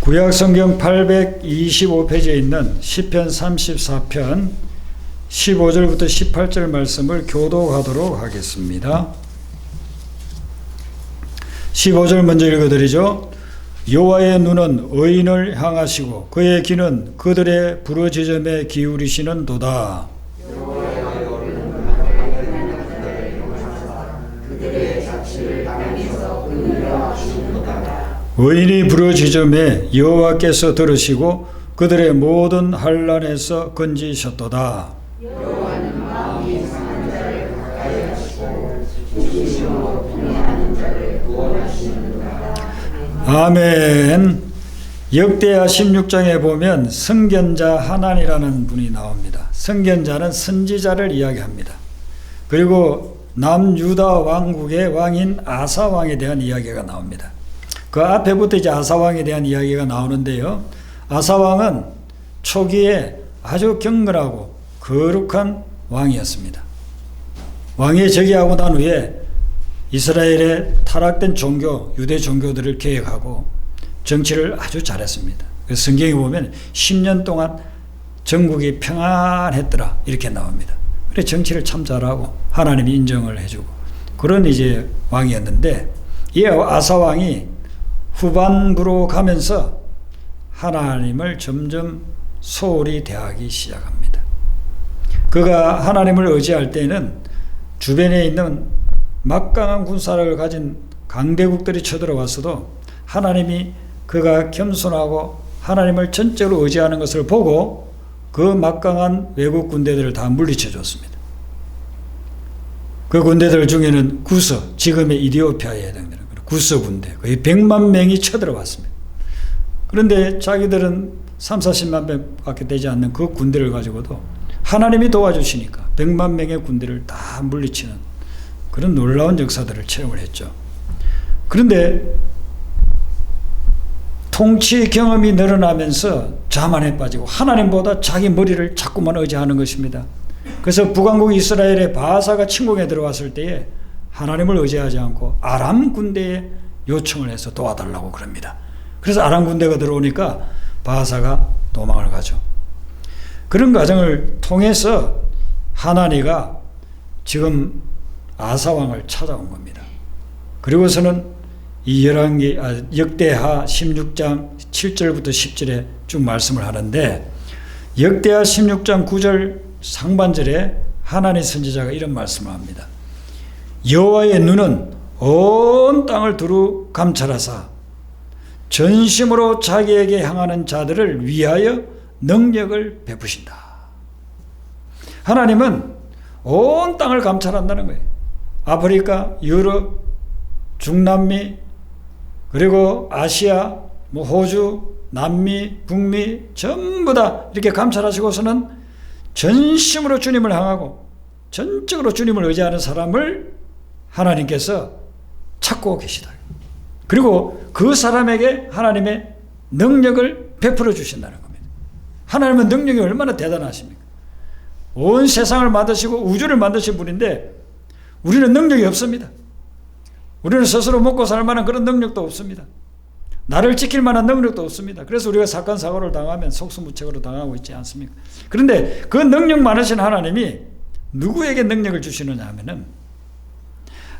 구약성경 825페이지에 있는 시편 34편 15절부터 18절 말씀을 교독하도록 하겠습니다. 15절 먼저 읽어드리죠. 여호와의 눈은 의인을 향하시고 그의 귀는 그들의 부르짖음에 기울이시는 도다. 의인이 부르짖음에 여호와께서 들으시고 그들의 모든 환난에서 건지셨도다. 여호와는 마음이 상한 자를 가까이 하시고 진심으로 분해하는 자를 구원하시는도다. 아멘. 역대하 16장에 보면 선견자 하난이라는 분이 나옵니다. 선견자는 선지자를 이야기합니다. 그리고 남유다 왕국의 왕인 아사 왕에 대한 이야기가 나옵니다. 그 앞에부터 이제 아사 왕에 대한 이야기가 나오는데요. 아사 왕은 초기에 아주 경건하고 거룩한 왕이었습니다. 왕이 즉위하고 난 후에 이스라엘의 타락된 종교, 유대 종교들을 개혁하고 정치를 아주 잘했습니다. 그래서 성경에 보면 10년 동안 전국이 평안했더라 이렇게 나옵니다. 그래 정치를 참 잘하고 하나님이 인정을 해주고 그런 이제 왕이었는데 이 아사 왕이 후반부로 가면서 하나님을 점점 소홀히 대하기 시작합니다. 그가 하나님을 의지할 때는 주변에 있는 막강한 군사력을 가진 강대국들이 쳐들어왔어도 하나님이 그가 겸손하고 하나님을 전적으로 의지하는 것을 보고 그 막강한 외국 군대들을 다 물리쳐 줬습니다. 그 군대들 중에는 구서, 지금의 이디오피아에 해당되는 구서 군대, 거의 100만 명이 쳐들어왔습니다. 그런데 자기들은 3, 40만 명밖에 되지 않는 그 군대를 가지고도 하나님이 도와주시니까 100만 명의 군대를 다 물리치는 그런 놀라운 역사들을 체험을 했죠. 그런데 통치 경험이 늘어나면서 자만에 빠지고 하나님보다 자기 머리를 자꾸만 의지하는 것입니다. 그래서 북왕국 이스라엘의 바하사가 침공에 들어왔을 때에 하나님을 의지하지 않고 아람 군대에 요청을 해서 도와달라고 그럽니다. 그래서 아람 군대가 들어오니까 바하사가 도망을 가죠. 그런 과정을 통해서 하나니가 지금 아사왕을 찾아온 겁니다. 그리고서는 이 역대하 16장 7절부터 10절에 쭉 말씀을 하는데 역대하 16장 9절 상반절에 하나님 선지자가 이런 말씀을 합니다. 여호와의 눈은 온 땅을 두루 감찰하사 전심으로 자기에게 향하는 자들을 위하여 능력을 베푸신다. 하나님은 온 땅을 감찰한다는 거예요. 아프리카, 유럽, 중남미, 그리고 아시아, 호주, 남미, 북미 전부 다 이렇게 감찰하시고서는 전심으로 주님을 향하고 전적으로 주님을 의지하는 사람을 하나님께서 찾고 계시다. 그리고 그 사람에게 하나님의 능력을 베풀어 주신다는 겁니다. 하나님은 능력이 얼마나 대단하십니까? 온 세상을 만드시고 우주를 만드신 분인데 우리는 능력이 없습니다. 우리는 스스로 먹고 살 만한 그런 능력도 없습니다. 나를 지킬 만한 능력도 없습니다. 그래서 우리가 사건 사고를 당하면 속수무책으로 당하고 있지 않습니까? 그런데 그 능력 많으신 하나님이 누구에게 능력을 주시느냐 하면은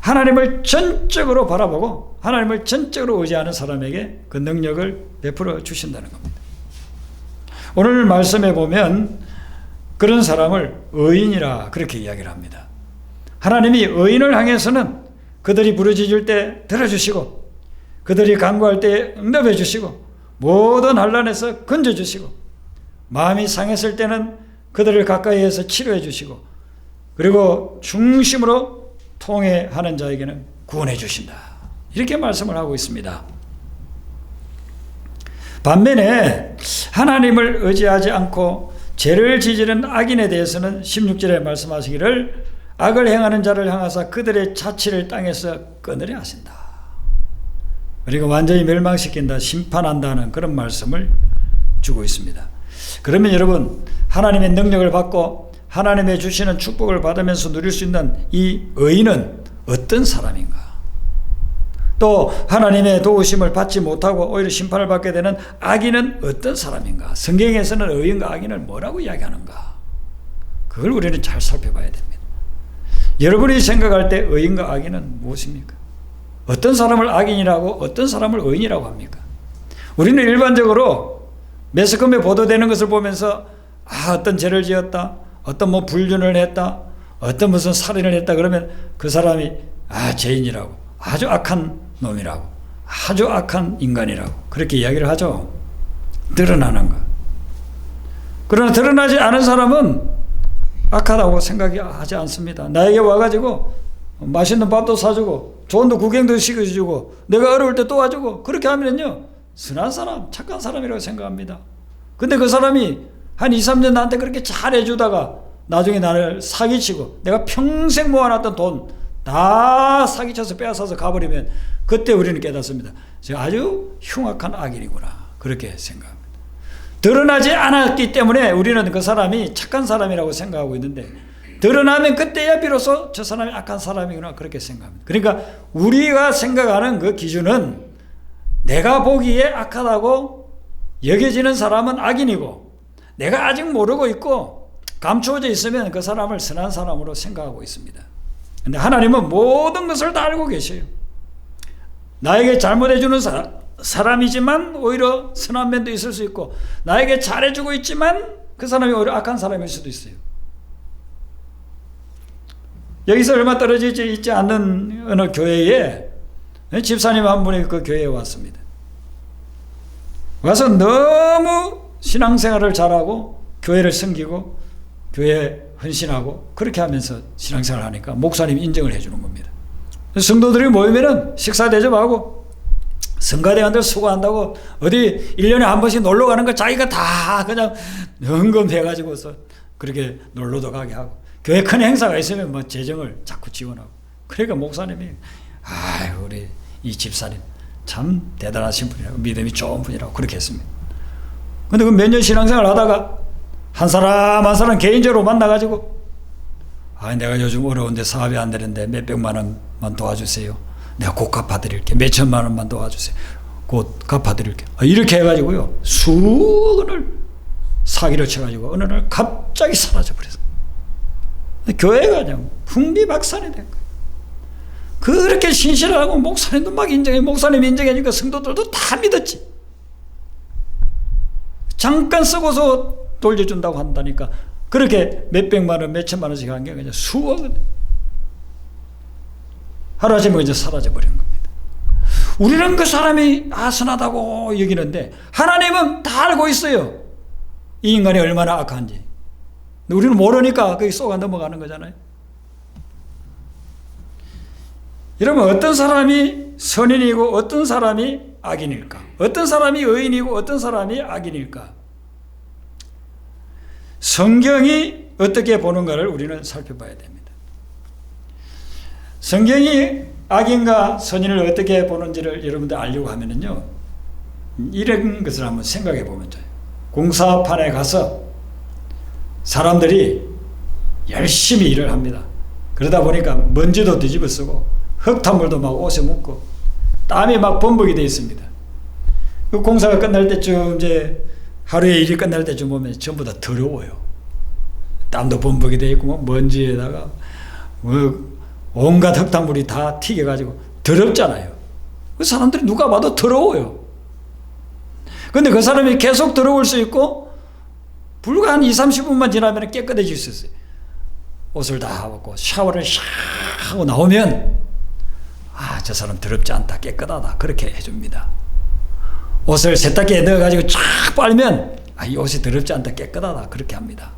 하나님을 전적으로 바라보고 하나님을 전적으로 의지하는 사람에게 그 능력을 베풀어 주신다는 겁니다. 오늘 말씀에 보면 그런 사람을 의인이라 그렇게 이야기를 합니다. 하나님이 의인을 향해서는 그들이 부르짖을 때 들어주시고 그들이 간구할 때 응답해 주시고 모든 환난에서 건져주시고 마음이 상했을 때는 그들을 가까이에서 치료해 주시고 그리고 중심으로 통해하는 자에게는 구원해 주신다. 이렇게 말씀을 하고 있습니다. 반면에 하나님을 의지하지 않고 죄를 지지는 악인에 대해서는 16절에 말씀하시기를 악을 행하는 자를 향하사 그들의 자취를 땅에서 끊으려 하신다. 그리고 완전히 멸망시킨다, 심판한다는 그런 말씀을 주고 있습니다. 그러면 여러분 하나님의 능력을 받고 하나님의 주시는 축복을 받으면서 누릴 수 있는 이 의인은 어떤 사람인가? 또 하나님의 도우심을 받지 못하고 오히려 심판을 받게 되는 악인은 어떤 사람인가? 성경에서는 의인과 악인을 뭐라고 이야기하는가? 그걸 우리는 잘 살펴봐야 됩니다. 여러분이 생각할 때 의인과 악인은 무엇입니까? 어떤 사람을 악인이라고 어떤 사람을 의인이라고 합니까? 우리는 일반적으로 매스컴에 보도되는 것을 보면서 어떤 죄를 지었다, 어떤 뭐 불륜을 했다, 어떤 무슨 살인을 했다 그러면 그 사람이 죄인이라고, 아주 악한 놈이라고, 아주 악한 인간이라고 그렇게 이야기를 하죠. 드러나는 것. 그러나 드러나지 않은 사람은 악하다고 생각하지 않습니다. 나에게 와가지고 맛있는 밥도 사주고 좋은 데 구경도 시켜주고 내가 어려울 때 도와주고 그렇게 하면요 선한 사람, 착한 사람이라고 생각합니다. 근데 그 사람이 한 2, 3년 나한테 그렇게 잘해주다가 나중에 나를 사기치고 내가 평생 모아놨던 돈 다 사기쳐서 빼앗아서 가버리면 그때 우리는 깨닫습니다. 제가 아주 흉악한 악인이구나 그렇게 생각합니다. 드러나지 않았기 때문에 우리는 그 사람이 착한 사람이라고 생각하고 있는데 드러나면 그때야 비로소 저 사람이 악한 사람이구나 그렇게 생각합니다. 그러니까 우리가 생각하는 그 기준은 내가 보기에 악하다고 여겨지는 사람은 악인이고 내가 아직 모르고 있고 감추어져 있으면 그 사람을 선한 사람으로 생각하고 있습니다. 그런데 하나님은 모든 것을 다 알고 계셔요. 나에게 잘못해주는 사람이지만 오히려 선한 면도 있을 수 있고 나에게 잘해주고 있지만 그 사람이 오히려 악한 사람일 수도 있어요. 여기서 얼마 떨어지지 있지 않는 어느 교회에 집사님 한 분이 그 교회에 왔습니다. 와서 너무 신앙생활을 잘하고 교회를 섬기고 교회에 헌신하고 그렇게 하면서 신앙생활을 하니까 목사님이 인정을 해주는 겁니다. 성도들이 모이면은 식사 대접하고 성가대원들 수고한다고 어디 1년에 한 번씩 놀러 가는 거 자기가 다 그냥 연금해가지고서 그렇게 놀러도 가게 하고 교회 큰 행사가 있으면 뭐 재정을 자꾸 지원하고 그러니까 목사님이 우리 이 집사님 참 대단하신 분이라고 믿음이 좋은 분이라고 그렇게 했습니다. 근데 그 몇 년 신앙생활 하다가 한 사람 한 사람 개인적으로 만나가지고 내가 요즘 어려운데 사업이 안 되는데 몇백만 원만 도와주세요. 내가 곧 갚아드릴게. 몇천만 원만 도와주세요. 곧 갚아드릴게. 이렇게 해가지고요. 수억을 사기를 쳐가지고 어느 날 갑자기 사라져버렸어요. 교회가 그냥 풍비박산이 된 거예요. 그렇게 신실하고 목사님도 막 인정해. 목사님 인정해주니까 성도들도 다 믿었지. 잠깐 쓰고서 돌려준다고 한다니까 그렇게 몇백만 원, 몇천만 원씩 한 게 그냥 수억은 하루아침에 그냥 사라져버린 겁니다. 우리는 그 사람이 선하다고 여기는데 하나님은 다 알고 있어요. 이 인간이 얼마나 악한지. 우리는 모르니까 거기 쏘가 넘어가는 거잖아요. 여러분 어떤 사람이 선인이고 어떤 사람이 악인일까? 어떤 사람이 의인이고 어떤 사람이 악인일까? 성경이 어떻게 보는가를 우리는 살펴봐야 됩니다. 성경이 악인과 선인을 어떻게 보는지를 여러분들 알려고 하면은요, 이런 것을 한번 생각해 보면 돼요. 공사판에 가서 사람들이 열심히 일을 합니다. 그러다 보니까 먼지도 뒤집어 쓰고 흙탕물도 막 옷에 묻고 땀이 막 범벅이 되어 있습니다. 그 공사가 끝날 때쯤 이제 하루의 일이 끝날 때쯤 보면 전부 다 더러워요. 땀도 범벅이 되어 있고 먼지에다가 온갖 흙탕물이 다 튀겨가지고 더럽잖아요. 그 사람들이 누가 봐도 더러워요. 근데 그 사람이 계속 더러울 수 있고 불과 한 20-30분만 지나면 깨끗해질 수 있어요. 옷을 다 벗고 샤워를 샥 하고 나오면 저 사람 더럽지 않다, 깨끗하다 그렇게 해줍니다. 옷을 세탁기에 넣어가지고 쫙 빨면 이 옷이 더럽지 않다, 깨끗하다 그렇게 합니다.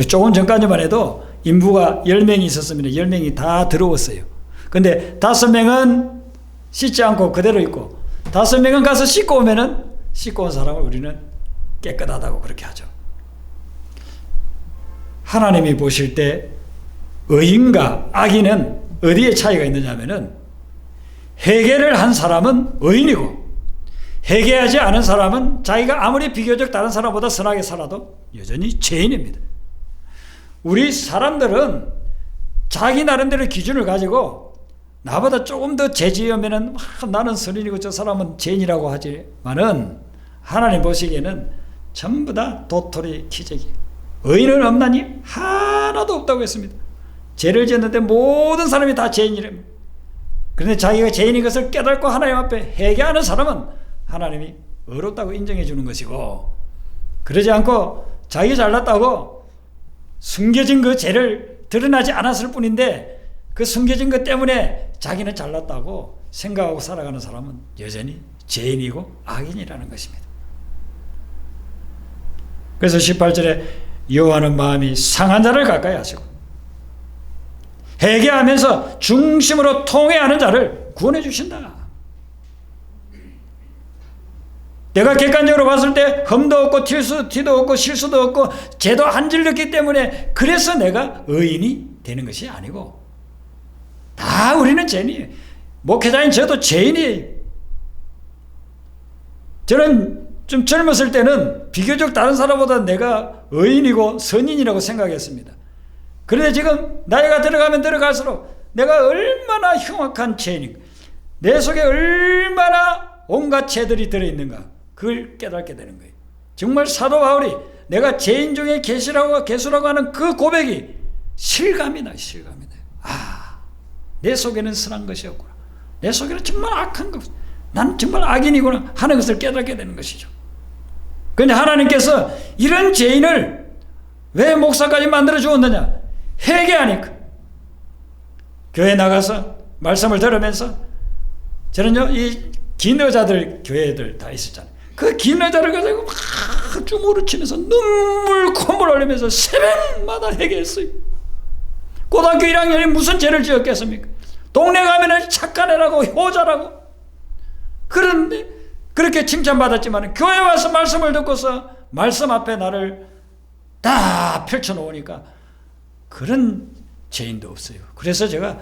조금 전까지만 해도 인부가 10명이 있었으면 10명이 다 더러웠어요. 근데 5명은 씻지 않고 그대로 있고 5명은 가서 씻고 오면은 씻고 온 사람을 우리는 깨끗하다고 그렇게 하죠. 하나님이 보실 때 의인과 악인은 어디에 차이가 있느냐면은 회개를 한 사람은 의인이고 회개하지 않은 사람은 자기가 아무리 비교적 다른 사람보다 선하게 살아도 여전히 죄인입니다. 우리 사람들은 자기 나름대로 기준을 가지고 나보다 조금 더 죄지으면은 나는 선인이고 저 사람은 죄인이라고 하지만은 하나님 보시기에는 전부 다 도토리 키재기. 의인은 없나니 하나도 없다고 했습니다. 죄를 지었는데 모든 사람이 다 죄인이랍니다. 그런데 자기가 죄인인 것을 깨닫고 하나님 앞에 회개하는 사람은 하나님이 의롭다고 인정해 주는 것이고, 그러지 않고 자기가 잘났다고 숨겨진 그 죄를 드러나지 않았을 뿐인데 그 숨겨진 것 때문에 자기는 잘났다고 생각하고 살아가는 사람은 여전히 죄인이고 악인이라는 것입니다. 그래서 18절에 여호와는 마음이 상한 자를 가까이 하시고 회개하면서 중심으로 통회하는 자를 구원해 주신다. 내가 객관적으로 봤을 때 흠도 없고 티도 없고 실수도 없고 죄도 안 질렀기 때문에 그래서 내가 의인이 되는 것이 아니고 다 우리는 죄인이에요. 목회자인 저도 죄인이에요. 저는 좀 젊었을 때는 비교적 다른 사람보다 내가 의인이고 선인이라고 생각했습니다. 그런데 지금 나이가 들어가면 들어갈수록 내가 얼마나 흉악한 죄인인가, 내 속에 얼마나 온갖 죄들이 들어있는가, 그걸 깨닫게 되는 거예요. 정말 사도 바울이 내가 죄인 중에 개수라고 하는 그 고백이 실감이 나요. 내 속에는 선한 것이 없구나, 내 속에는 정말 악한 것, 난 정말 악인이구나 하는 것을 깨닫게 되는 것이죠. 그런데 하나님께서 이런 죄인을 왜 목사까지 만들어 주었느냐? 회개하니까. 교회 나가서 말씀을 들으면서 저는요, 이 긴 의자들 교회들 다 있었잖아요. 그 긴 의자를 가지고 막 주무르치면서 눈물 콧물 흘리면서 새벽마다 회개했어요. 고등학교 1학년이 무슨 죄를 지었겠습니까? 동네 가면은 착한 애라고 효자라고. 그런데 그렇게 칭찬받았지만 교회 와서 말씀을 듣고서 말씀 앞에 나를 다 펼쳐놓으니까 그런 죄인도 없어요. 그래서 제가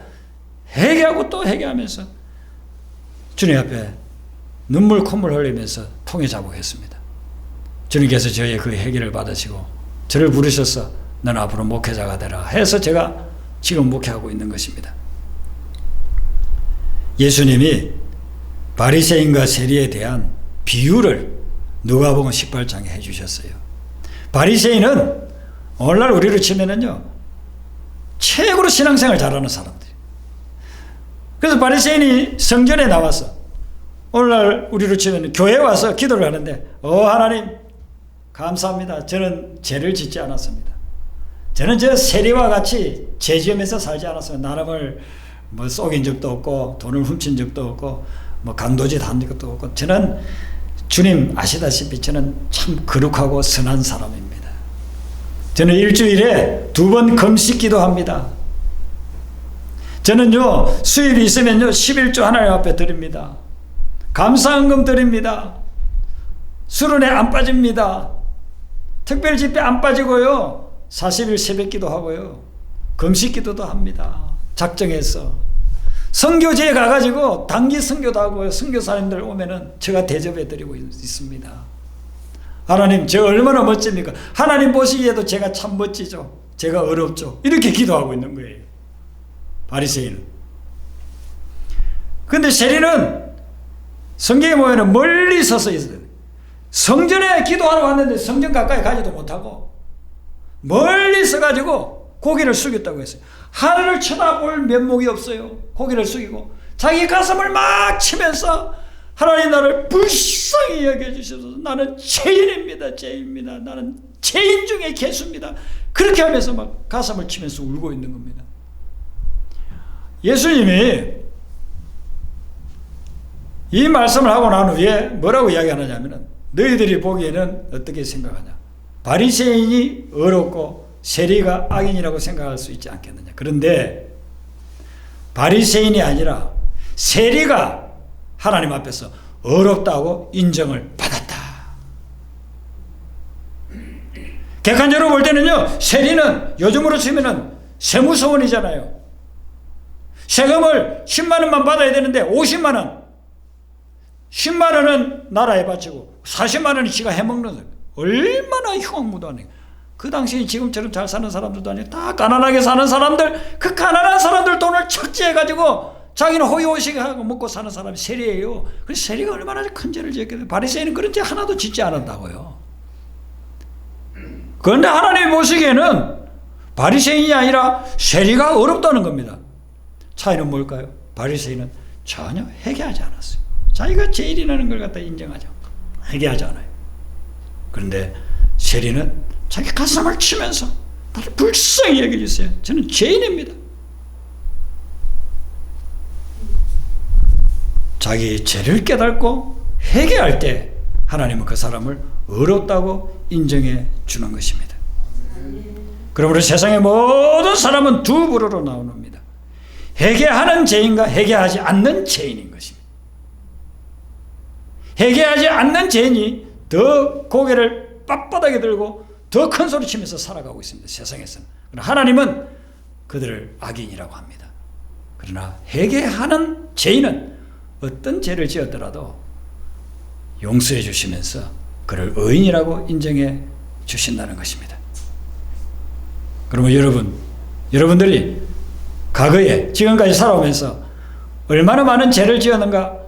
회개하고 또 회개하면서 주님 앞에 눈물 콧물 흘리면서 통회 자복했습니다. 주님께서 저의 그 회개를 받으시고 저를 부르셔서 너는 앞으로 목회자가 되라 해서 제가 지금 목회하고 있는 것입니다. 예수님이 바리새인과 세리에 대한 비유를 누가복음 18장에 해주셨어요. 바리새인은 오늘날 우리로 치면은요, 최고로 신앙생활 잘하는 사람들. 그래서 바리새인이 성전에 나와서 오늘날 우리로 치면 교회에 와서 기도를 하는데, 하나님 감사합니다. 저는 죄를 짓지 않았습니다. 저는 저 세리와 같이 죄 지으면서 살지 않았습니다. 나름을 뭐 속인 적도 없고 돈을 훔친 적도 없고 뭐 강도짓 한 적도 없고, 저는 주님 아시다시피 저는 참 거룩하고 선한 사람입니다. 저는 일주일에 2번 금식 기도합니다. 저는요, 수입이 있으면요 11조 하나님 앞에 드립니다. 감사헌금 드립니다. 수련회 안 빠집니다. 특별 집회 안 빠지고요, 40일 새벽 기도하고요, 금식 기도도 합니다. 작정해서 선교지에 가가지고 단기 선교도 하고요, 선교사님들 오면은 제가 대접해 드리고 있습니다. 하나님, 제가 얼마나 멋집니까? 하나님 보시기에도 제가 참 멋지죠. 제가 어렵죠. 이렇게 기도하고 있는 거예요, 바리새인은. 근데 세리는 성경에 보면 멀리 서서 있어요. 성전에 기도하러 왔는데 성전 가까이 가지도 못하고 멀리 서가지고 고개를 숙였다고 했어요. 하늘을 쳐다볼 면목이 없어요. 고개를 숙이고 자기 가슴을 막 치면서 하나님 나를 불쌍히 여겨주셔서 나는 죄인입니다. 죄인입니다. 나는 죄인 중에 개수입니다. 그렇게 하면서 막 가슴을 치면서 울고 있는 겁니다. 예수님이 이 말씀을 하고 난 후에 뭐라고 이야기하느냐면, 너희들이 보기에는 어떻게 생각하냐? 바리새인이 어렵고 세리가 악인이라고 생각할 수 있지 않겠느냐? 그런데 바리새인이 아니라 세리가 하나님 앞에서 어렵다고 인정을 받았다. 객관적으로 볼 때는요, 세리는 요즘으로 치면은 세무서원이잖아요. 세금을 10만 원만 받아야 되는데 50만 원, 10만 원은 나라에 바치고 40만 원은 지가 해먹는 거예요. 얼마나 흉악무도하네. 그 당시 지금처럼 잘 사는 사람들도 아니고 다 가난하게 사는 사람들, 그 가난한 사람들 돈을 착취해가지고 자기는 호의호식하고 먹고 사는 사람이 세리예요. 그래서 세리가 얼마나 큰 죄를 지었겠어요. 바리새인은 그런 죄 하나도 짓지 않았다고요. 그런데 하나님이 보시기에는 바리새인이 아니라 세리가 어렵다는 겁니다. 차이는 뭘까요? 바리새인은 전혀 회개하지 않았어요. 자기가 죄인이라는 걸 갖다 인정하지 않고 회개하지 않아요. 그런데 세리는 자기 가슴을 치면서 나를 불쌍히 여겨주세요. 저는 죄인입니다. 자기 죄를 깨닫고 회개할 때 하나님은 그 사람을 어렵다고 인정해 주는 것입니다. 그러므로 세상의 모든 사람은 두 부류로 나눕니다. 회개하는 죄인과 회개하지 않는 죄인인 것입니다. 회개하지 않는 죄인이 더 고개를 빳빳하게 들고 더 큰 소리 치면서 살아가고 있습니다. 세상에서는. 그러나 하나님은 그들을 악인이라고 합니다. 그러나 회개하는 죄인은 어떤 죄를 지었더라도 용서해 주시면서 그를 의인이라고 인정해 주신다는 것입니다. 그러면 여러분들이 과거에 지금까지 살아오면서 얼마나 많은 죄를 지었는가,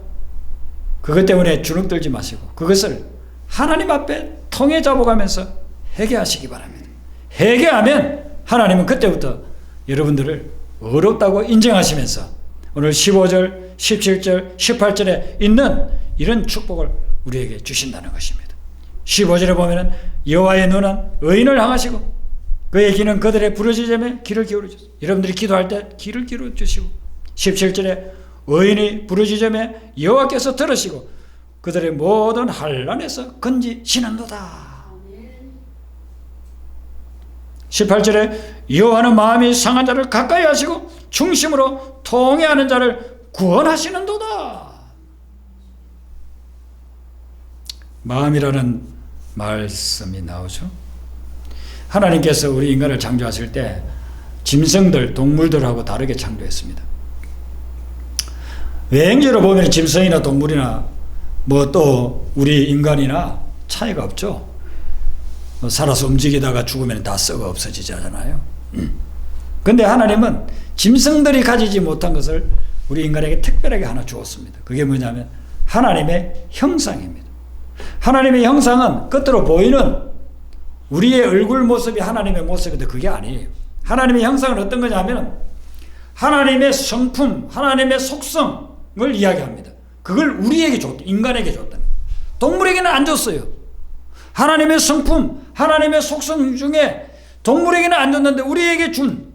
그것 때문에 주눅들지 마시고 그것을 하나님 앞에 통해 잡아가면서 회개하시기 바랍니다. 회개하면 하나님은 그때부터 여러분들을 어렵다고 인정하시면서 오늘 15절, 17절, 18절에 있는 이런 축복을 우리에게 주신다는 것입니다. 15절에 보면은 여호와의 눈은 의인을 향하시고 그의 귀는 그들의 부르짖음에 귀를 기울여 주시고, 여러분들이 기도할 때 귀를 기울여 주시고, 17절에 의인이 부르짖음에 여호와께서 들으시고 그들의 모든 환난에서 건지시는도다. 18절에 여호와는 마음이 상한 자를 가까이 하시고 중심으로 통회하는 자를 구원하시는도다. 마음이라는 말씀이 나오죠. 하나님께서 우리 인간을 창조하실 때 짐승들, 동물들하고 다르게 창조했습니다. 외행적으로 보면 짐승이나 동물이나 뭐 또 우리 인간이나 차이가 없죠. 살아서 움직이다가 죽으면 다 썩어 없어지잖아요. 근데 하나님은 짐승들이 가지지 못한 것을 우리 인간에게 특별하게 하나 주었습니다. 그게 뭐냐면 하나님의 형상입니다. 하나님의 형상은 겉으로 보이는 우리의 얼굴 모습이 하나님의 모습인데 그게 아니에요. 하나님의 형상은 어떤 거냐면 하나님의 성품, 하나님의 속성을 이야기합니다. 그걸 우리에게 줬다. 인간에게 줬다. 동물에게는 안 줬어요. 하나님의 성품, 하나님의 속성 중에 동물에게는 안 줬는데 우리에게 준,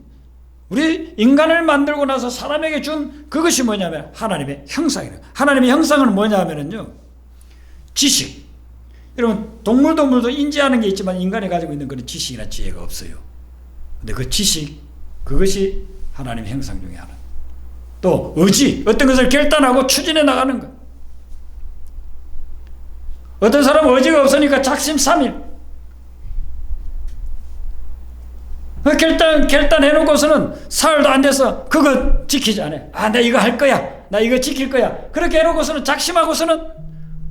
우리 인간을 만들고 나서 사람에게 준 그것이 뭐냐면 하나님의 형상이에요. 하나님의 형상은 뭐냐면요, 지식. 여러분, 동물도 인지하는 게 있지만 인간이 가지고 있는 그런 지식이나 지혜가 없어요. 근데 그 지식, 그것이 하나님의 형상 중에 하나. 또 의지, 어떤 것을 결단하고 추진해 나가는 것. 어떤 사람은 의지가 없으니까 작심삼일. 결단해놓고서는 사흘도 안 돼서 그거 지키지 않아요. 나 이거 할 거야. 나 이거 지킬 거야. 그렇게 해놓고서는 작심하고서는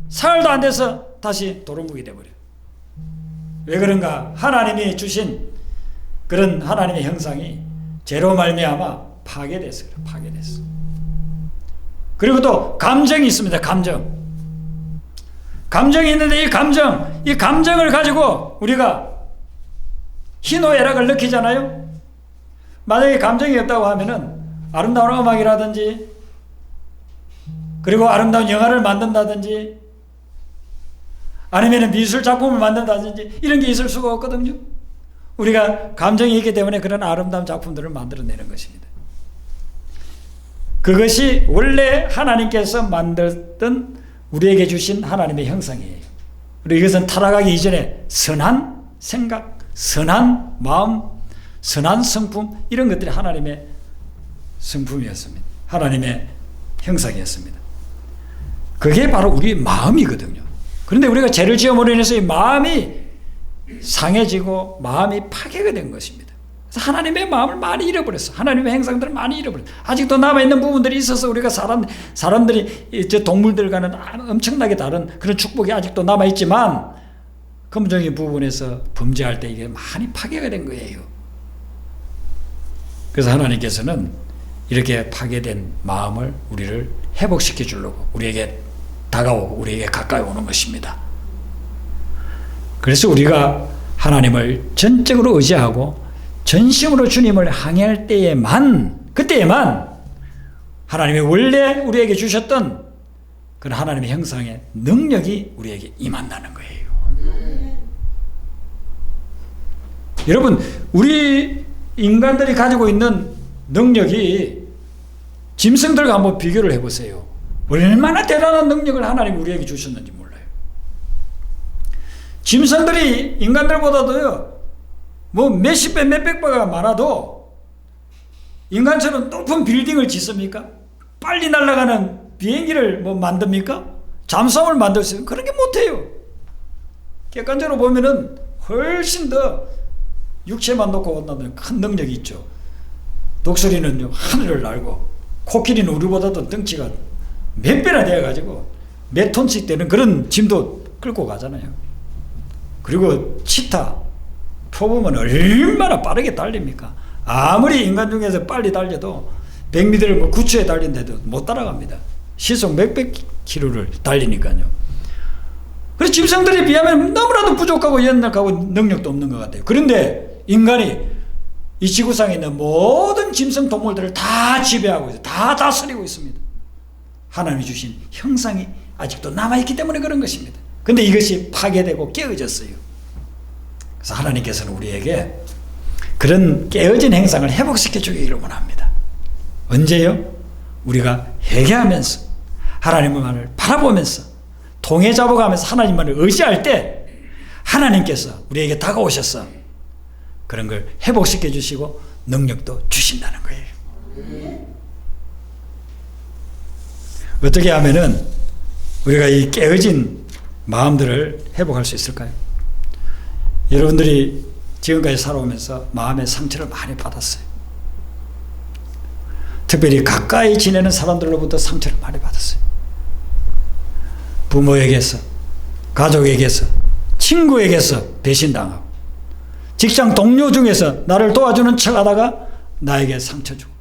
사흘도 안 돼서 다시 도루묵이 돼버려요. 왜 그런가? 하나님이 주신 그런 하나님의 형상이 죄로 말미암아 파괴됐어요. 파괴됐어. 그리고 또 감정이 있습니다. 감정이 있는데 이 감정을 가지고 우리가 희노애락을 느끼잖아요. 만약에 감정이 없다고 하면은 아름다운 음악이라든지 그리고 아름다운 영화를 만든다든지 아니면 미술 작품을 만든다든지 이런 게 있을 수가 없거든요. 우리가 감정이 있기 때문에 그런 아름다운 작품들을 만들어내는 것입니다. 그것이 원래 하나님께서 만들던 우리에게 주신 하나님의 형상이에요. 그리고 이것은 타락하기 이전에 선한 생각, 선한 마음, 선한 성품, 이런 것들이 하나님의 성품이었습니다. 하나님의 형상이었습니다. 그게 바로 우리의 마음이거든요. 그런데 우리가 죄를 지음으로 인해서 이 마음이 상해지고 마음이 파괴가 된 것입니다. 그래서 하나님의 마음을 많이 잃어버렸어. 하나님의 형상들을 많이 잃어버렸어. 아직도 남아있는 부분들이 있어서 우리가 사람들이 저 동물들과는 엄청나게 다른 그런 축복이 아직도 남아있지만 금전적인 부분에서 범죄할 때 이게 많이 파괴가 된 거예요. 그래서 하나님께서는 이렇게 파괴된 마음을 우리를 회복시켜 주려고 우리에게 다가오고 우리에게 가까이 오는 것입니다. 그래서 우리가 하나님을 전적으로 의지하고 전심으로 주님을 항해할 그때에만 하나님이 원래 우리에게 주셨던 그런 하나님의 형상의 능력이 우리에게 임한다는 거예요. 여러분, 우리 인간들이 가지고 있는 능력이 짐승들과 한번 비교를 해보세요. 얼마나 대단한 능력을 하나님이 우리에게 주셨는지 몰라요. 짐승들이 인간들보다도요, 뭐 몇십 배, 몇백 배가 많아도 인간처럼 높은 빌딩을 짓습니까? 빨리 날아가는 비행기를 뭐 만듭니까? 잠수함을 만들 수 있어요? 그런 게 못해요. 객관적으로 보면은 훨씬 더 육체만 놓고 온다는 큰 능력이 있죠. 독수리는 하늘을 날고, 코끼리는 우리보다도 덩치가 몇 배나 되어가지고 몇 톤씩 되는 그런 짐도 끌고 가잖아요. 그리고 치타, 표범은 얼마나 빠르게 달립니까? 아무리 인간 중에서 빨리 달려도 100m를 뭐 9초에 달린데도 못 따라갑니다. 시속 몇백 킬로를 달리니까요. 그래서 짐승들에 비하면 너무나도 부족하고 연약하고 능력도 없는 것 같아요. 그런데 인간이 이 지구상에 있는 모든 짐승 동물들을 다 지배하고 있어요. 다 다스리고 있습니다. 하나님이 주신 형상이 아직도 남아있기 때문에 그런 것입니다. 근데 이것이 파괴되고 깨어졌어요. 그래서 하나님께서는 우리에게 그런 깨어진 행상을 회복시켜 주기를 원합니다. 언제요? 우리가 회개하면서 하나님만을 바라보면서 통해 잡아가면서 하나님만을 의지할 때 하나님께서 우리에게 다가오셔서 그런 걸 회복시켜 주시고 능력도 주신다는 거예요. 어떻게 하면은 우리가 이 깨어진 마음들을 회복할 수 있을까요? 여러분들이 지금까지 살아오면서 마음의 상처를 많이 받았어요. 특별히 가까이 지내는 사람들로부터 상처를 많이 받았어요. 부모에게서, 가족에게서, 친구에게서 배신당하고, 직장 동료 중에서 나를 도와주는 척 하다가 나에게 상처 주고,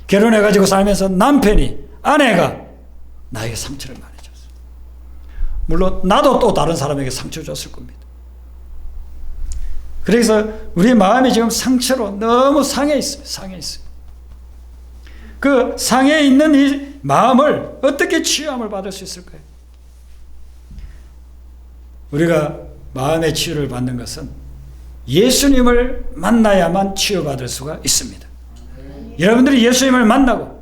결혼해가지고 살면서 남편이, 아내가 나에게 상처를 많이 줬어요. 물론 나도 또 다른 사람에게 상처 줬을 겁니다. 그래서 우리 마음이 지금 상처로 너무 상해 있어요. 상해 있어요. 그 상해 있는 이 마음을 어떻게 치유함을 받을 수 있을까요? 우리가 마음의 치유를 받는 것은 예수님을 만나야만 치유받을 수가 있습니다. 여러분들이 예수님을 만나고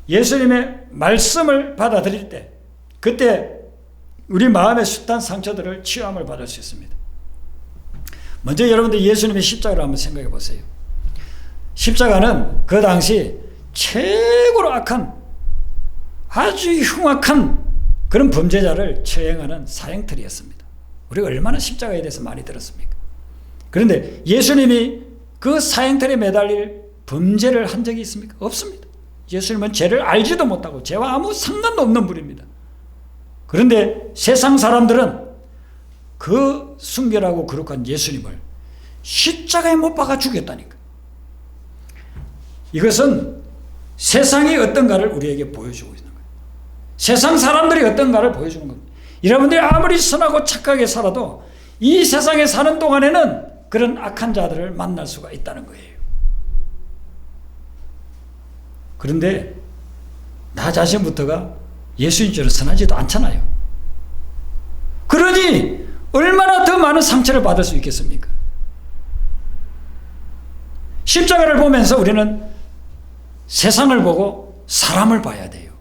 예수님의 말씀을 받아들일 때, 그때 우리 마음의 숱한 상처들을 치유함을 받을 수 있습니다. 먼저 여러분들 예수님의 십자가를 한번 생각해 보세요. 십자가는 그 당시 최고로 악한, 아주 흉악한 그런 범죄자를 처형하는 사형틀이었습니다. 우리가 얼마나 십자가에 대해서 많이 들었습니까? 그런데 예수님이 그 사형틀에 매달릴 범죄를 한 적이 있습니까? 없습니다. 예수님은 죄를 알지도 못하고 죄와 아무 상관도 없는 분입니다. 그런데 세상 사람들은 그 순결하고 거룩한 예수님을 십자가에 못 박아 죽였다니까. 이것은 세상이 어떤가를 우리에게 보여주고 있는 거예요. 세상 사람들이 어떤가를 보여주는 겁니다. 여러분들이 아무리 선하고 착하게 살아도 이 세상에 사는 동안에는 그런 악한 자들을 만날 수가 있다는 거예요. 그런데 나 자신부터가 예수님처럼 선하지도 않잖아요. 그러니 얼마나 더 많은 상처를 받을 수 있겠습니까? 십자가를 보면서 우리는 세상을 보고 사람을 봐야 돼요.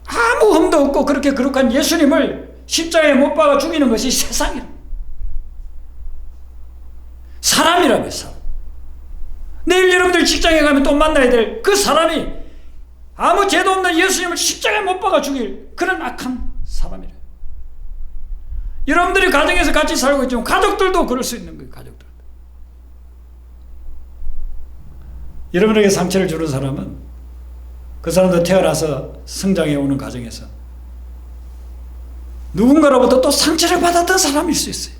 아무 흠도 없고 그렇게 거룩한 예수님을 십자가에 못 박아 죽이는 것이 세상이라. 사람이라고요, 사람. 내일 여러분들 직장에 가면 또 만나야 될 그 사람이 아무 죄도 없는 예수님을 십자가에 못 박아 죽일 그런 악한 사람이래요. 여러분들이 가정에서 같이 살고 있지만 가족들도 그럴 수 있는 거예요. 가족들. 여러분에게 상처를 주는 사람은 그 사람도 태어나서 성장해 오는 과정에서 누군가로부터 또 상처를 받았던 사람일 수 있어요.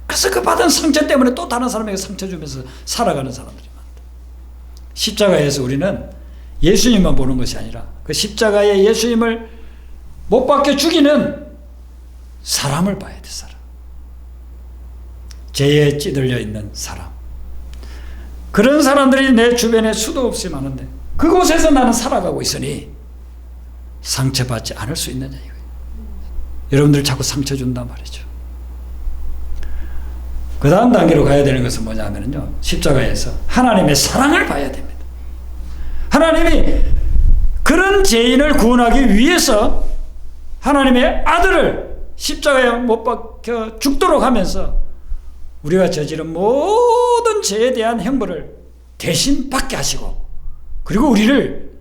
그래서 그 받은 상처 때문에 또 다른 사람에게 상처 주면서 살아가는 사람들이 많다. 십자가에서 우리는 예수님만 보는 것이 아니라 그 십자가에 예수님을 못 박혀 죽이는 사람을 봐야 돼. 사람. 죄에 찌들려 있는 사람. 그런 사람들이 내 주변에 수도 없이 많은데 그곳에서 나는 살아가고 있으니 상처받지 않을 수 있느냐 이거예요. 여러분들 자꾸 상처 준단 말이죠. 그 다음 단계로 가야 되는 것은 뭐냐면요, 십자가에서 하나님의 사랑을 봐야 됩니다. 하나님이 그런 죄인을 구원하기 위해서 하나님의 아들을 십자가에 못 박혀 죽도록 하면서 우리가 저지른 모든 죄에 대한 형벌을 대신 받게 하시고 그리고 우리를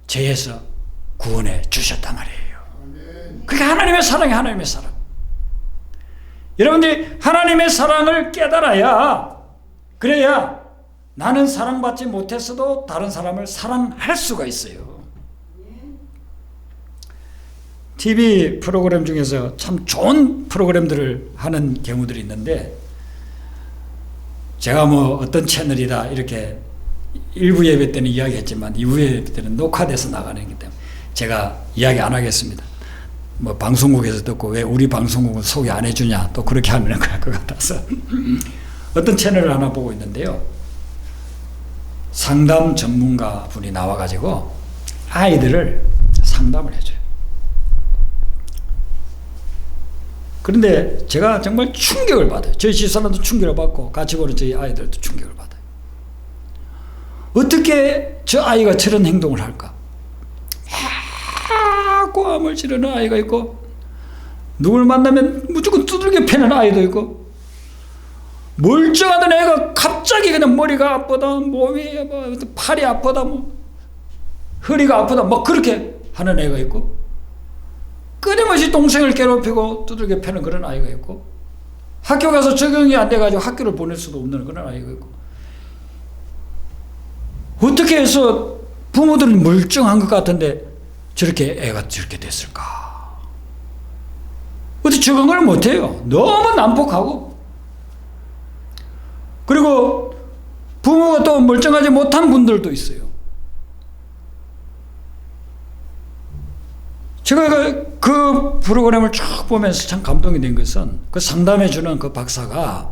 죄에서 구원해 주셨단 말이에요. 그게 하나님의 사랑이에요. 하나님의 사랑. 여러분들이 하나님의 사랑을 깨달아야, 그래야 나는 사랑받지 못했어도 다른 사람을 사랑할 수가 있어요. TV 프로그램 중에서 참 좋은 프로그램들을 하는 경우들이 있는데, 제가 뭐 어떤 채널이다 이렇게 일부 예배 때는 이야기했지만 2부 예배 때는 녹화돼서 나가는 거기 때문에 제가 이야기 안 하겠습니다. 뭐 방송국에서 듣고 왜 우리 방송국은 소개 안 해주냐 또 그렇게 하면 그럴 것 같아서 어떤 채널을 하나 보고 있는데요, 상담 전문가 분이 나와가지고 아이들을 상담을 해줘요. 그런데 제가 정말 충격을 받아요. 저희 집사람도 충격을 받고 같이 보는 저희 아이들도 충격을 받아요. 어떻게 저 아이가 저런 행동을 할까? 고함을 지르는 아이가 있고, 누굴 만나면 무조건 두들겨 패는 아이도 있고, 멀쩡하던 애가 갑자기 그냥 머리가 아프다, 몸이 뭐 팔이 아프다, 뭐 허리가 아프다, 뭐 그렇게 하는 애가 있고, 끊임없이 동생을 괴롭히고 두들겨 패는 그런 아이가 있고, 학교 가서 적응이 안 돼가지고 학교를 보낼 수도 없는 그런 아이가 있고, 어떻게 해서 부모들은 멀쩡한 것 같은데 저렇게 애가 저렇게 됐을까? 어떻게 적응을 못해요. 너무 난폭하고. 그리고 부모가 또 멀쩡하지 못한 분들도 있어요. 제가 그 프로그램을 쭉 보면서 참 감동이 된 것은 그 상담해주는 그 박사가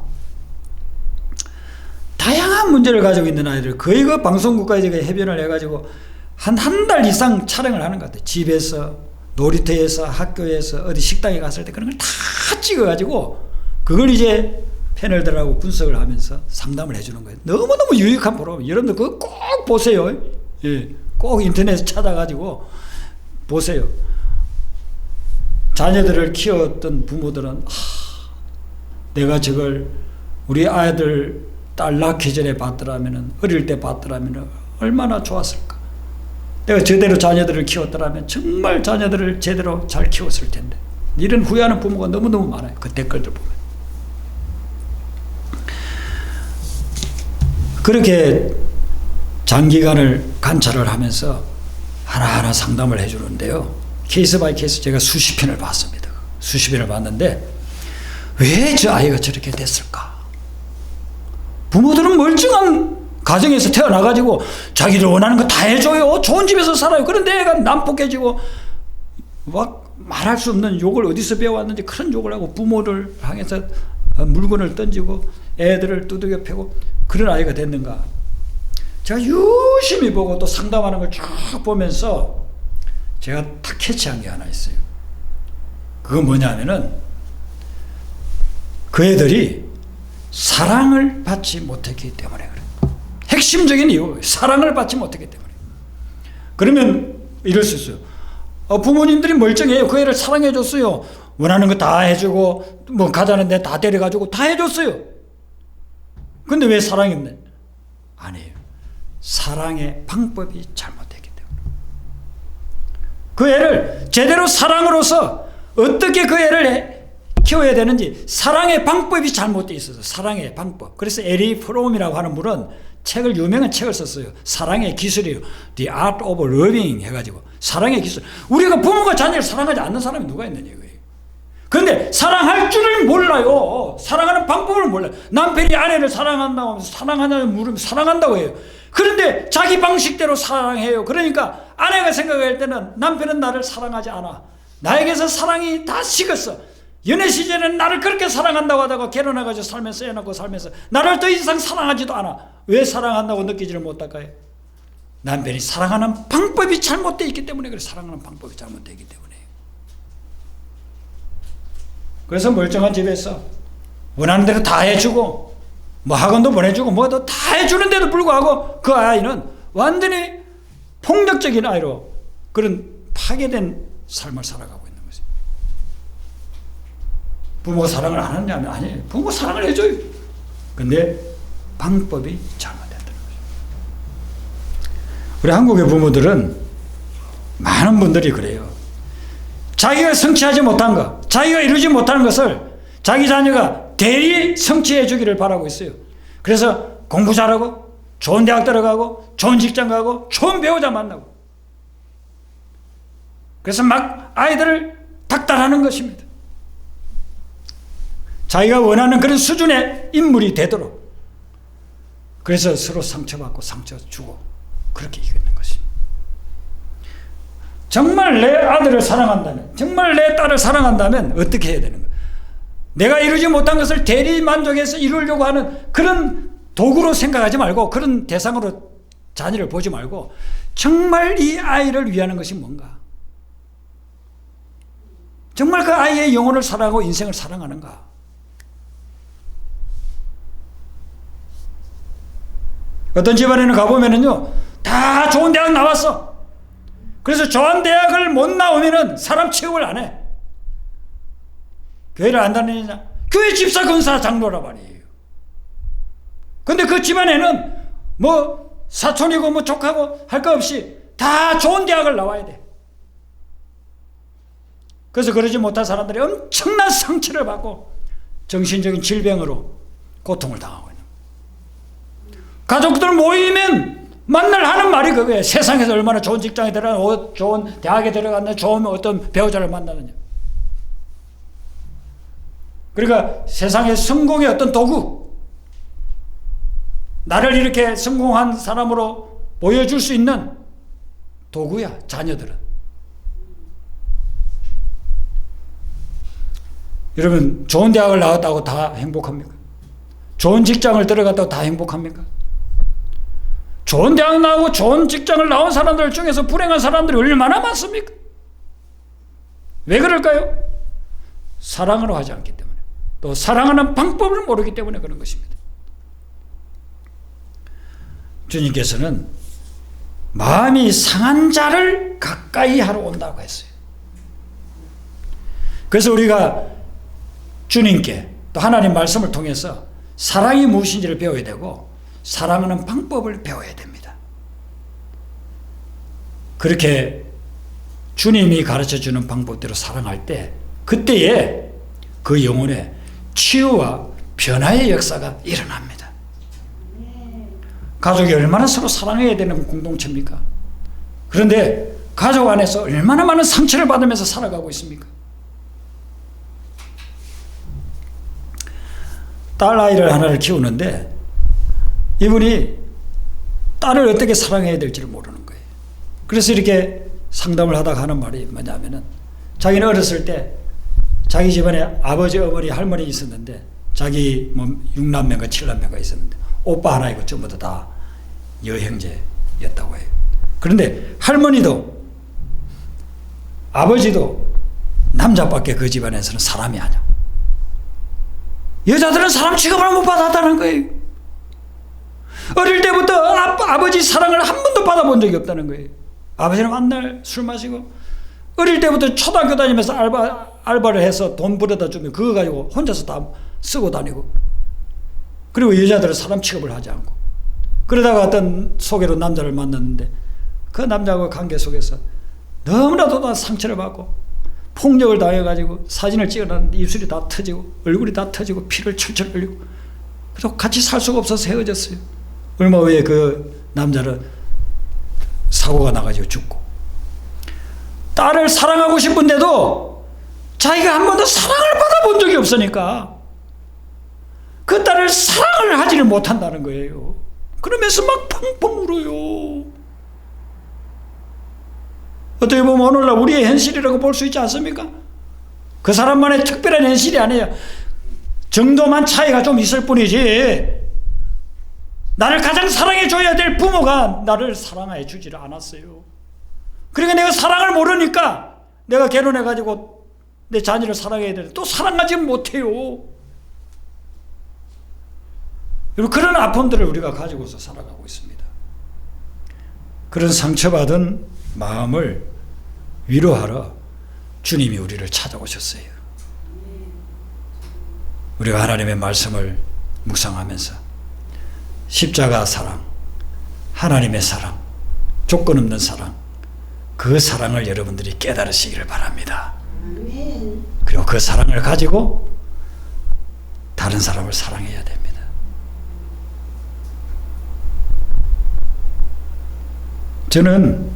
다양한 문제를 가지고 있는 아이들, 거의 그 방송국까지 해변을 해가지고 한 달 이상 촬영을 하는 것 같아요. 집에서, 놀이터에서, 학교에서, 어디 식당에 갔을 때 그런 걸 다 찍어가지고 그걸 이제 패널들하고 분석을 하면서 상담을 해주는 거예요. 너무너무 유익한 프로그램. 여러분들 그거 꼭 보세요. 예, 꼭 인터넷에 찾아가지고 보세요. 자녀들을 키웠던 부모들은 내가 저걸 우리 아이들 딸 낳기 전에 봤더라면, 어릴 때 봤더라면 얼마나 좋았을까. 내가 제대로 자녀들을 키웠더라면 정말 자녀들을 제대로 잘 키웠을 텐데. 이런 후회하는 부모가 너무너무 많아요. 그 댓글들 보면. 그렇게 장기간을 관찰을 하면서 하나하나 상담을 해주는데요, 케이스 바이 케이스 제가 수십 편을 봤습니다. 수십 편을 봤는데 왜 저 아이가 저렇게 됐을까? 부모들은 멀쩡한 가정에서 태어나가지고 자기들 원하는 거 다 해줘요. 좋은 집에서 살아요. 그런데 애가 난폭해지고 막 말할 수 없는 욕을 어디서 배워왔는지 그런 욕을 하고 부모를 향해서 물건을 던지고 애들을 두들겨 패고 그런 아이가 됐는가? 제가 유심히 보고 또 상담하는 걸 쭉 보면서 제가 딱 캐치한 게 하나 있어요. 그건 뭐냐면은 그 애들이 사랑을 받지 못했기 때문에 그래요. 핵심적인 이유, 사랑을 받지 못했기 때문에. 그러면 이럴 수 있어요. 부모님들이 멀쩡해요. 그 애를 사랑해줬어요. 원하는 거 다 해주고 뭐 가자는데 다 데려가지고 다 해줬어요. 근데 왜 사랑했네? 아니에요. 사랑의 방법이 잘못됐기 때문에. 그 애를 제대로 사랑으로서 어떻게 그 애를 키워야 되는지 사랑의 방법이 잘못되어 있어서, 사랑의 방법. 그래서 에리 프롬이라고 하는 분은 책을, 유명한 책을 썼어요. 사랑의 기술이에요. The Art of Loving 해가지고 사랑의 기술. 우리가 부모가 자녀를 사랑하지 않는 사람이 누가 있느냐 이거예요. 그런데 사랑할 줄을 몰라요. 사랑하는 방법을 몰라요. 남편이 아내를 사랑한다고 하면서 사랑하냐고 물으면 사랑한다고 해요. 그런데 자기 방식대로 사랑해요. 그러니까 아내가 생각할 때는 남편은 나를 사랑하지 않아. 나에게서 사랑이 다 식었어. 연애 시절에는 나를 그렇게 사랑한다고 하다가 결혼해가지고 살면서 애 낳고 살면서 나를 더 이상 사랑하지도 않아. 왜 사랑한다고 느끼지를 못할까요? 남편이 사랑하는 방법이 잘못되어 있기 때문에 그래. 사랑하는 방법이 잘못되어 있기 때문에. 그래서 멀쩡한 집에서 원하는 대로 다 해주고 뭐 학원도 보내주고 뭐도 다 해주는데도 불구하고 그 아이는 완전히 폭력적인 아이로 그런 파괴된 삶을 살아가고 있는 거죠. 부모가 사랑을 안 하느냐면 아니에요. 부모 사랑을 해줘요. 근데 방법이 잘못됐다는 거죠. 우리 한국의 부모들은 많은 분들이 그래요. 자기가 성취하지 못한 것, 자기가 이루지 못하는 것을 자기 자녀가 대리 성취해 주기를 바라고 있어요. 그래서 공부 잘하고 좋은 대학 들어가고 좋은 직장 가고 좋은 배우자 만나고 그래서 막 아이들을 닥달하는 것입니다. 자기가 원하는 그런 수준의 인물이 되도록 그래서 서로 상처받고 상처 주고 그렇게 이기는 것입니다. 정말 내 아들을 사랑한다면 정말 내 딸을 사랑한다면 어떻게 해야 되는 거예요? 내가 이루지 못한 것을 대리 만족해서 이루려고 하는 그런 도구로 생각하지 말고 그런 대상으로 자녀를 보지 말고 정말 이 아이를 위하는 것이 뭔가? 정말 그 아이의 영혼을 사랑하고 인생을 사랑하는가? 어떤 집안에는 가보면은요, 다 좋은 대학 나왔어. 그래서 좋은 대학을 못 나오면은 사람 취업을 안 해. 교회를 안 다니느냐? 교회 집사 권사 장로라 말이에요. 근데 그 집안에는 뭐 사촌이고 뭐 족하고 할 거 없이 다 좋은 대학을 나와야 돼. 그래서 그러지 못한 사람들이 엄청난 상처를 받고 정신적인 질병으로 고통을 당하고 있는 거예요. 가족들 모이면 만날 하는 말이 그거예요. 세상에서 얼마나 좋은 직장에 들어가냐, 좋은 대학에 들어갔냐, 좋은 어떤 배우자를 만나느냐. 그러니까 세상의 성공의 어떤 도구, 나를 이렇게 성공한 사람으로 보여줄 수 있는 도구야, 자녀들은. 여러분, 좋은 대학을 나왔다고 다 행복합니까? 좋은 직장을 들어갔다고 다 행복합니까? 좋은 대학 나오고 좋은 직장을 나온 사람들 중에서 불행한 사람들이 얼마나 많습니까? 왜 그럴까요? 사랑을 하지 않기 때문에, 또 사랑하는 방법을 모르기 때문에 그런 것입니다. 주님께서는 마음이 상한 자를 가까이 하러 온다고 했어요. 그래서 우리가 주님께 또 하나님 말씀을 통해서 사랑이 무엇인지를 배워야 되고 사랑하는 방법을 배워야 됩니다. 그렇게 주님이 가르쳐주는 방법대로 사랑할 때 그때에 그 영혼에 치유와 변화의 역사가 일어납니다. 가족이 얼마나 서로 사랑해야 되는 공동체입니까? 그런데 가족 안에서 얼마나 많은 상처를 받으면서 살아가고 있습니까? 딸 아이를 하나를 키우는데 이분이 딸을 어떻게 사랑해야 될지를 모르는 거예요. 그래서 이렇게 상담을 하다가 하는 말이 뭐냐면은 자기는 어렸을 때 자기 집안에 아버지, 어머니, 할머니 있었는데 자기 뭐 6남매가 7남매가 있었는데 오빠 하나 있고 전부 다 여형제였다고 해요. 그런데 할머니도 아버지도 남자밖에 그 집안에서는 사람이 아니야. 여자들은 사람 취급을 못 받았다는 거예요. 어릴 때부터 아버지 사랑을 한 번도 받아본 적이 없다는 거예요. 아버지는 맨날 술 마시고 어릴 때부터 초등학교 다니면서 알바를 해서 돈 벌어다 주면 그거 가지고 혼자서 다 쓰고 다니고, 그리고 여자들은 사람 취급을 하지 않고, 그러다가 어떤 소개로 남자를 만났는데 그 남자하고 관계 속에서 너무나도 다 상처를 받고 폭력을 당해가지고 사진을 찍어놨는데 입술이 다 터지고 얼굴이 다 터지고 피를 철철 흘리고, 그래서 같이 살 수가 없어서 헤어졌어요. 얼마 후에 그 남자는 사고가 나가지고 죽고, 딸을 사랑하고 싶은데도 자기가 한 번도 사랑을 받아본 적이 없으니까 그 딸을 사랑을 하지를 못한다는 거예요. 그러면서 막 펑펑 울어요. 어떻게 보면 오늘날 우리의 현실이라고 볼 수 있지 않습니까? 그 사람만의 특별한 현실이 아니에요. 정도만 차이가 좀 있을 뿐이지, 나를 가장 사랑해 줘야 될 부모가 나를 사랑해 주지를 않았어요. 그러니까 내가 사랑을 모르니까 내가 결혼해 가지고 내 자녀를 사랑해야 되는데 또 사랑하지 못해요. 여러분, 그런 아픔들을 우리가 가지고서 살아가고 있습니다. 그런 상처받은 마음을 위로하러 주님이 우리를 찾아오셨어요. 우리가 하나님의 말씀을 묵상하면서 십자가 사랑, 하나님의 사랑, 조건 없는 사랑, 그 사랑을 여러분들이 깨달으시기를 바랍니다. 그리고 그 사랑을 가지고 다른 사람을 사랑해야 됩니다. 저는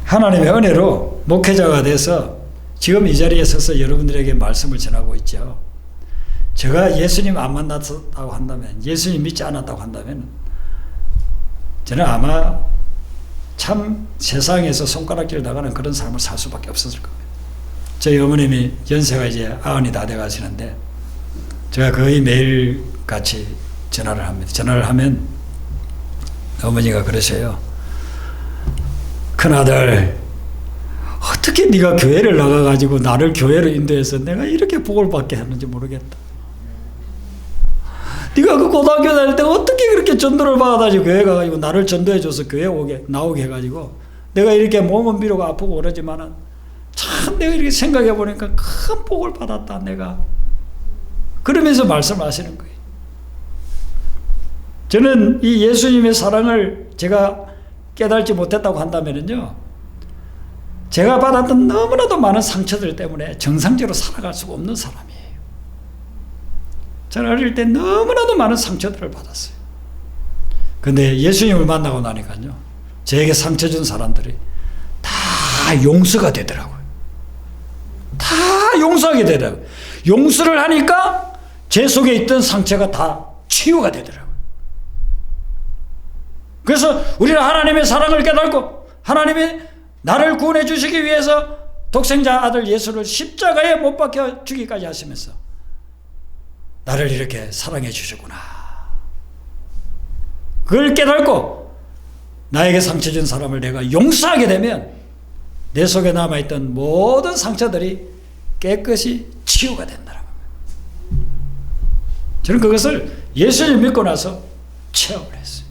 하나님의 은혜로 목회자가 돼서 지금 이 자리에 서서 여러분들에게 말씀을 전하고 있죠. 제가 예수님 안 만났다고 한다면, 예수님 믿지 않았다고 한다면, 저는 아마 참 세상에서 손가락질 나가는 그런 삶을 살 수밖에 없었을 겁니다. 저희 어머님이 연세가 이제 90이 다 돼 가시는데, 제가 거의 매일 같이 전화를 합니다. 전화를 하면 어머니가 그러세요. 큰아들, 어떻게 네가 교회를 나가가지고 나를 교회로 인도해서 내가 이렇게 복을 받게 하는지 모르겠다. 네가 그 고등학교 다닐 때 어떻게 그렇게 전도를 받아가지고 교회 가가지고 나를 전도해줘서 교회 나오게 해가지고 내가 이렇게 몸은 비록 아프고 그러지만은 참 내가 이렇게 생각해보니까 큰 복을 받았다 내가. 그러면서 말씀하시는 거예요. 저는 이 예수님의 사랑을 제가 깨달지 못했다고 한다면요, 제가 받았던 너무나도 많은 상처들 때문에 정상적으로 살아갈 수가 없는 사람이에요. 저는 어릴 때 너무나도 많은 상처들을 받았어요. 근데 예수님을 만나고 나니까요, 저에게 상처 준 사람들이 다 용서가 되더라고요. 다 용서하게 되더라고요. 용서를 하니까 제 속에 있던 상처가 다 치유가 되더라고요. 그래서 우리는 하나님의 사랑을 깨닫고 하나님이 나를 구원해 주시기 위해서 독생자 아들 예수를 십자가에 못 박혀 주기까지 하시면서 나를 이렇게 사랑해 주시구나. 그걸 깨닫고 나에게 상처 준 사람을 내가 용서하게 되면 내 속에 남아있던 모든 상처들이 깨끗이 치유가 된다는 겁니다. 저는 그것을 예수님 믿고 나서 체험을 했어요.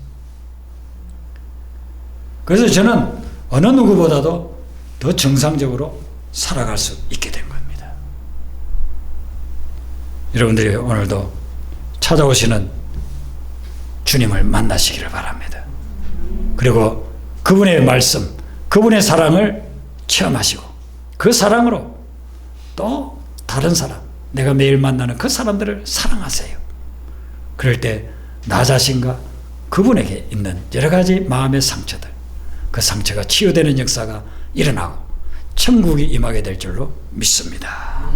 그래서 저는 어느 누구보다도 더 정상적으로 살아갈 수 있게 된 겁니다. 여러분들이 오늘도 찾아오시는 주님을 만나시기를 바랍니다. 그리고 그분의 말씀, 그분의 사랑을 체험하시고 그 사랑으로 또 다른 사람, 내가 매일 만나는 그 사람들을 사랑하세요. 그럴 때 나 자신과 그분에게 있는 여러 가지 마음의 상처들, 그 상처가 치유되는 역사가 일어나고 천국이 임하게 될 줄로 믿습니다.